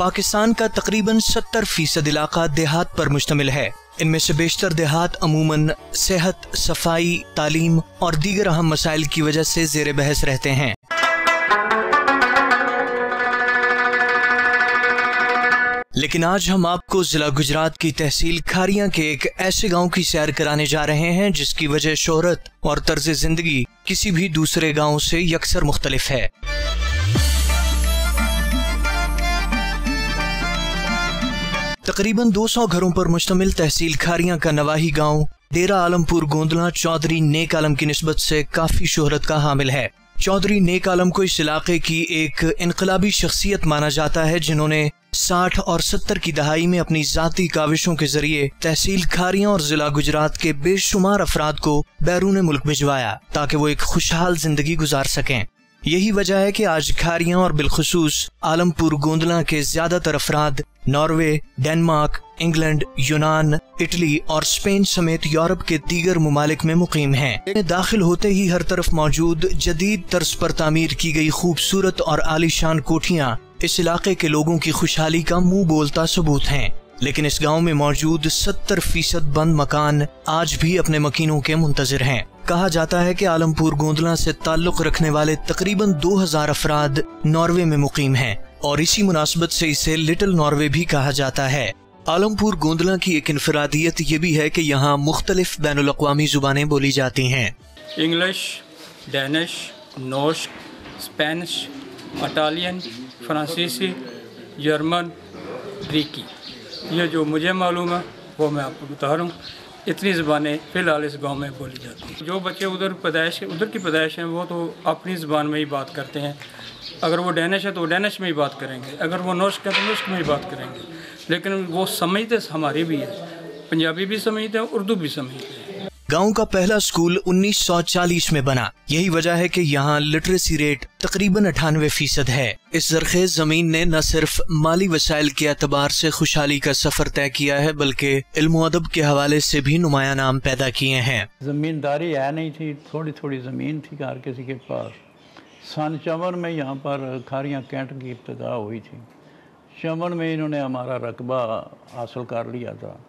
पाकिस्तान का तकरीबन 70% इलाका देहात पर मुश्तमिल है। इनमें से बेशतर देहात अमूमन सेहत, सफाई, तालीम और दीगर अहम मसाइल की वजह से ज़ेर बहस रहते हैं। लेकिन आज हम आपको जिला गुजरात की तहसील खारियां के एक ऐसे गांव की सैर कराने जा रहे हैं जिसकी वजह शोहरत और तर्ज जिंदगी किसी भी दूसरे गांव से यकसर मुख्तलिफ है। तकरीबन 200 घरों पर मुश्तमिल तहसील खारियां का नवाही गांव डेरा आलमपुर गोंदला चौधरी नेक आलम की निस्बत से काफी शोहरत का हामिल है। चौधरी नेक आलम को इस इलाके की एक इनकलाबी शख्सियत माना जाता है जिन्होंने 60 और 70 की दहाई में अपनी जाती काविशों के जरिए तहसील खारियां और जिला गुजरात के बेशुमार अफराद को बैरून मुल्क भिजवाया ताकि वो एक खुशहाल जिंदगी गुजार सकें। यही वजह है कि आज खारियां और बिलखुसूस आलमपुर गोंदला के ज्यादातर अफराद नॉर्वे, डेनमार्क, इंग्लैंड, यूनान, इटली और स्पेन समेत यूरोप के दीगर मुमालिक में मुकीम हैं। दाखिल होते ही हर तरफ मौजूद जदीद तर्ज पर तामीर की गई खूबसूरत और आलीशान कोठियां इस इलाके के लोगों की खुशहाली का मुंह बोलता सबूत हैं। लेकिन इस गांव में मौजूद 70% बंद मकान आज भी अपने मकीनों के मुंतजिर हैं। कहा जाता है कि आलमपुर गोंदला से ताल्लुक रखने वाले तकरीबन 2000 अफराद नॉर्वे में मुकीम हैं और इसी मुनासबत से इसे लिटिल नॉर्वे भी कहा जाता है। आलमपुर गोंदला की एक इनफरादियत ये भी है कि यहाँ मुख्तलिफ बैनुल अक़वामी ज़ुबानें बोली जाती हैं। इंग्लिश, डेनिश, नॉर्श, स्पेनिश, इटालियन, फ्रांसीसी, जर्मन, ग्रीकी, ये जो मुझे मालूम है वो मैं आपको बता रहा हूँ। इतनी ज़बानें फ़िलहाल इस गांव में बोली जाती हैं। जो बच्चे उधर की पैदाइश हैं वो तो अपनी ज़बान में ही बात करते हैं। अगर वो डेनिश है तो डेनिश में ही बात करेंगे, अगर वो नॉर्श है तो नॉर्श में ही बात करेंगे। लेकिन वो समझते हमारी भी है, पंजाबी भी समझते हैं, उर्दू भी समझते हैं। गांव का पहला स्कूल 1940 में बना। यही वजह है कि यहाँ लिटरेसी रेट तकरीबन 98% है। इस ज़रख़ेज़ ज़मीन ने न सिर्फ माली वसाइल के एतबार से खुशहाली का सफ़र तय किया है बल्कि इल्म व अदब के हवाले से भी नुमाया नाम पैदा किए हैं। ज़मींदारी है नहीं थी, थोड़ी थोड़ी ज़मीन थी हर किसी के पास। सन 54 में यहाँ पर खारियां कैंट की इब्तिदा हुई थी। 54 में इन्होंने हमारा रकबा हासिल कर लिया था,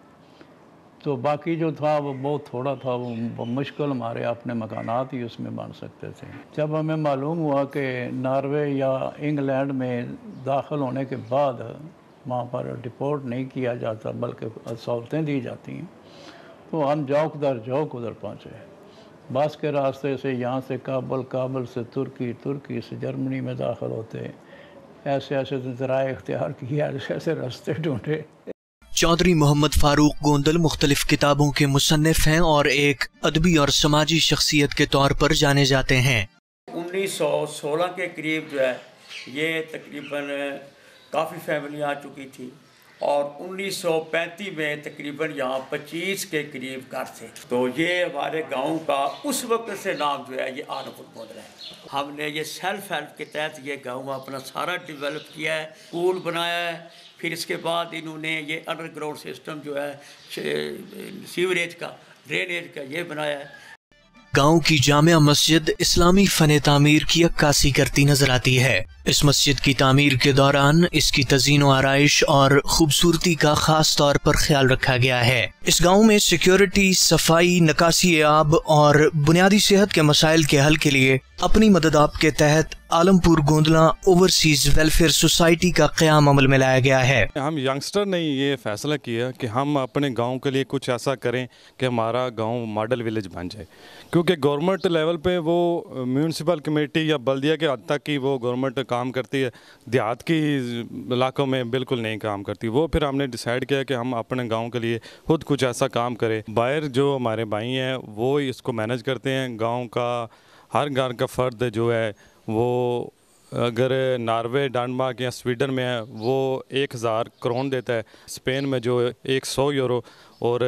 तो बाकी जो था वो बहुत थोड़ा था, वो मुश्किल हमारे अपने मकानात ही उसमें बन सकते थे। जब हमें मालूम हुआ कि नॉर्वे या इंग्लैंड में दाखिल होने के बाद वहाँ पर डिपोर्ट नहीं किया जाता बल्कि सहूलतें दी जाती हैं, तो हम जौक दर जौक उधर पहुँचे। बस के रास्ते से यहाँ से काबुल, काबुल से तुर्की, तुर्की से जर्मनी में दाखिल होते, ऐसे ऐसे ज़राए इख्तियार किए, ऐसे ऐसे रास्ते ढूँढे। चौधरी मोहम्मद फारूक गोंदल मुख्तलिफ किताबों के मुसन्निफ हैं और एक अदबी और समाजी शख्सियत के तौर पर जाने जाते हैं। 1916 के करीब जो है ये तकरीबन काफ़ी फैमिली आ चुकी थी और 1935 में तकरीबन यहाँ 25 के करीब घर थे। तो ये हमारे गांव का उस वक्त से नाम जो है ये आलमपुर गोंदला है। हमने ये सेल्फ हेल्प के तहत ये गांव अपना सारा डेवलप किया है, स्कूल बनाया है। फिर इसके बाद इन्होंने ये अंडरग्राउंड सिस्टम जो है सीवरेज का, ड्रेनेज का ये बनाया है। गांव की जामिया मस्जिद इस्लामी फन तामीर की अक्कासी करती नजर आती है। इस मस्जिद की तामीर के दौरान इसकी तज़ीन व आराइश और खूबसूरती का खास तौर पर ख्याल रखा गया है। इस गांव में सिक्योरिटी, सफाई, नकासी आब और बुनियादी सेहत के मसाइल के हल के लिए अपनी मदद आप के तहत Alampur Gondla overseas welfare society का क़याम अमल में लाया गया है। हम यंगस्टर ने ये फैसला किया कि हम अपने गांव के लिए कुछ ऐसा करें कि हमारा गांव मॉडल विलेज बन जाए, क्योंकि गवर्नमेंट लेवल पे वो म्यूनसिपल कमेटी या बल्दिया के हद तक की वो गवर्नमेंट काम करती है, देहात की इलाकों में बिल्कुल नहीं काम करती। वो फिर हमने डिसाइड किया कि हम अपने गाँव के लिए खुद कुछ ऐसा काम करें। बाहर जो हमारे भाई हैं वो इसको मैनेज करते हैं। गाँव का हर घर का फ़र्द जो है वो अगर नॉर्वे, डेनमार्क या स्वीडन में है वो 1000 करोड़ देता है, स्पेन में जो 100 यूरो और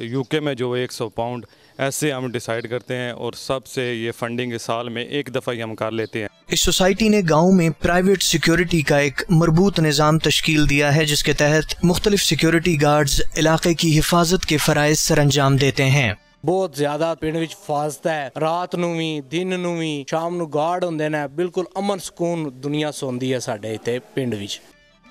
यूके में जो 100 पाउंड, ऐसे हम डिसाइड करते हैं और सबसे ये फंडिंग साल में एक दफ़ा ही हम कर लेते हैं। इस सोसाइटी ने गांव में प्राइवेट सिक्योरिटी का एक मरबूत निज़ाम तश्कील दिया है जिसके तहत मुख्तलिफ सिक्योरिटी गार्ड्स इलाके की हिफाजत के फ़राइज़ सर अंजाम देते हैं। बहुत ज्यादा पिंड विच फासता है, रात नूं भी दिन नूं भी शाम नूं गार्ड हुंदे ने, बिल्कुल अमन सुकून दुनिया सोंदी है साडे इत्थे पिंड विच।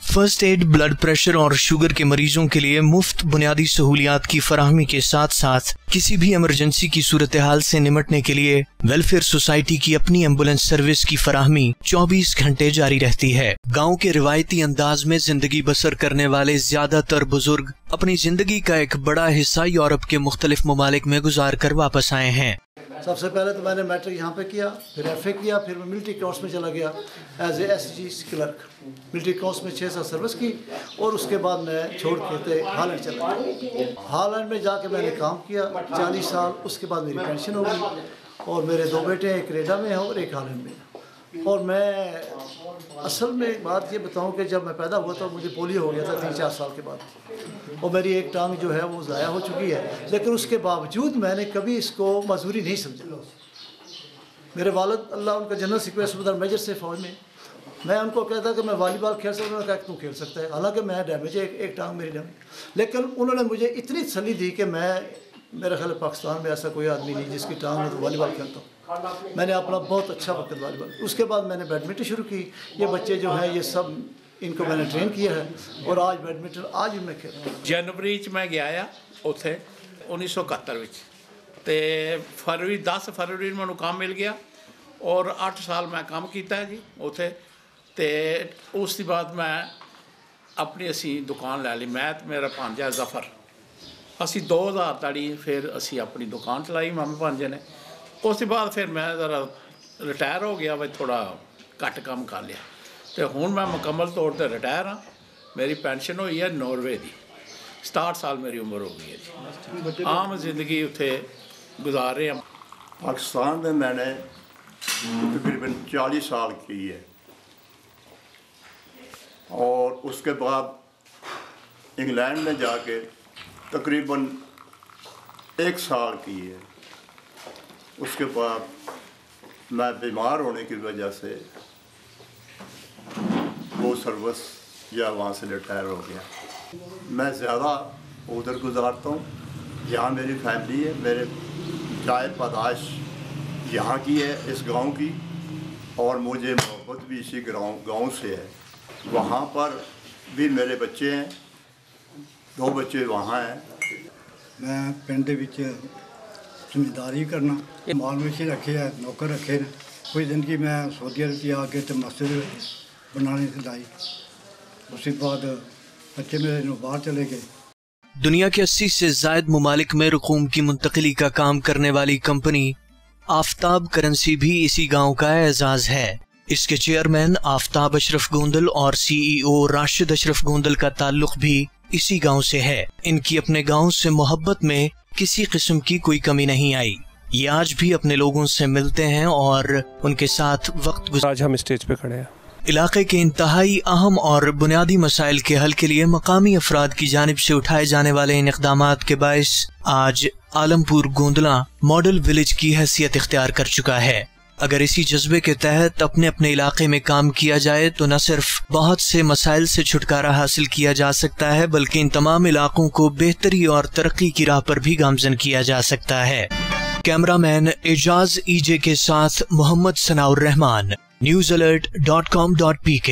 فرسٹ ایڈ، بلڈ پریشر اور شوگر کے مریضوں کے لیے مفت بنیادی سہولیات کی فراہمی کے ساتھ ساتھ کسی بھی ایمرجنسی کی صورتحال سے نمٹنے کے لیے ویلفیئر سوسائٹی کی اپنی ایمبولینس سروس کی فراہمی 24 گھنٹے جاری رہتی ہے۔ گاؤں کے روایتی انداز میں زندگی بسر کرنے والے زیادہ تر بزرگ اپنی زندگی کا ایک بڑا حصہ یورپ کے مختلف ممالک میں گزار کر واپس آئے ہیں۔ سب سے پہلے تو میں نے میٹرک یہاں پہ کیا، پھر ایف اے کیا، پھر میں ملٹری کورس میں چلا گیا as A S G clerk. Military course میں 6 سال سروس کی اور اس کے بعد میں چھوڑ کے ہالینڈ چلا گیا۔ ہالینڈ میں جا کے میں نے کام کیا 40 سال، اس کے بعد میری پینشن ہو گئی اور میرے 2 بیٹے ایک کینیڈا میں ہیں اور ایک ہالینڈ میں ہیں۔ اور میں اصل میں ایک بات یہ بتاؤں کہ جب میں پیدا ہوا تو مجھے پولیو ہو گیا تھا 3-4 سال کے بعد، اور میری ایک ٹانگ جو ہے وہ ضائع ہو چکی ہے، لیکن اس کے باوجود میں نے کبھی اس کو مزدوری نہیں سمجھا۔ میرے والد اللہ ان کا جنرل سیکرٹری صوبیدار میجر سے فوج میں ان کو کہتا کہ میں والی بال کھیل سکتا ہوں، انہوں نے کہا کہ تم کھیل سکتا ہے، حالانکہ میں ڈیمیج ہے، ایک ٹانگ میری ڈیمیج، لیکن انہوں نے مجھے اتنی تسلی دی کہ میرا خیال پاکستان میں ایسا کوئی آدمی نہیں جس کی ٹانگ میں تو والی بال کھیلتا ہوں۔ میں نے اپنا بہت اچھا وقت والی بال، اس کے بعد میں نے بیڈمنٹن شروع کی۔ یہ بچے جو ہیں یہ سب ان کو میں نے ٹرین کیا ہے اور آج بیڈمنٹن آج بھی میں کھیلتا ہوں۔ جنوری میں گیا اتنے 1971 تے فروری 10 فروری میں کام مل گیا اور 8 سال میں کام کیتا ہے جی اتنے، تے اس کے بعد میں اپنی اسی دکان لے لی، میں میرا بھانجا ظفر، اسی 2000 تاڑی پھر اسی اپنی دکان چلائی مامی بھانجے نے۔ اس کے بعد پھر میں ذرا ریٹائر ہو گیا، بھائی تھوڑا گھٹ کام کر لیا، تو ہوں میں مکمل طور پر ریٹائر ہاں۔ میری پینشن ہوئی ہے ناروے کی، 67 سال میری عمر ہو گئی ہے جی۔ عام زندگی اتنے گزار رہے ہیں۔ پاکستان میں نے تقریباً 40 سال کی ہے اور اس کے بعد انگلینڈ میں جا کے تقریباً 1 سال کی ہے۔ اس کے بعد میں بیمار ہونے کی وجہ سے وہ سروس یا وہاں سے ریٹائر ہو گیا۔ میں زیادہ ادھر گزارتا ہوں، یہاں میری فیملی ہے، میرے چائے پیدائش یہاں کی ہے، اس گاؤں کی، اور مجھے محبت بھی اسی گاؤں سے ہے۔ وہاں پر بھی میرے بچے ہیں، 2 بچے وہاں ہیں۔ میں پنڈ زمینداری کرنا، مال مویشی رکھے ہے، نوکر رکھے نے۔ کوئی زندگی میں سعودی عرب کی آ کے تو مسجد بنانے سے لائی، اس کے بعد بچے میرے باہر چلے گئے۔ دنیا کے 80 سے زائد ممالک میں رقوم کی منتقلی کا کام کرنے والی کمپنی آفتاب کرنسی بھی اسی گاؤں کا اعزاز ہے۔ اس کے چیئرمین آفتاب اشرف گوندل اور CEO راشد اشرف گوندل کا تعلق بھی اسی گاؤں سے ہے۔ ان کی اپنے گاؤں سے محبت میں کسی قسم کی کوئی کمی نہیں آئی۔ یہ آج بھی اپنے لوگوں سے ملتے ہیں اور ان کے ساتھ وقت آج ہم اسٹیج پہ کھڑے ہیں۔ علاقے کے انتہائی اہم اور بنیادی مسائل کے حل کے لیے مقامی افراد کی جانب سے اٹھائے جانے والے ان اقدامات کے باعث آج عالم پور گوندلاں ماڈل ولیج کی حیثیت اختیار کر چکا ہے۔ اگر اسی جذبے کے تحت اپنے علاقے میں کام کیا جائے تو نہ صرف بہت سے مسائل سے چھٹکارا حاصل کیا جا سکتا ہے بلکہ ان تمام علاقوں کو بہتری اور ترقی کی راہ پر بھی گامزن کیا جا سکتا ہے۔ کیمرہ مین اعجاز EJ کے ساتھ محمد ثناء الرحمان، NewsAlert.com.pk۔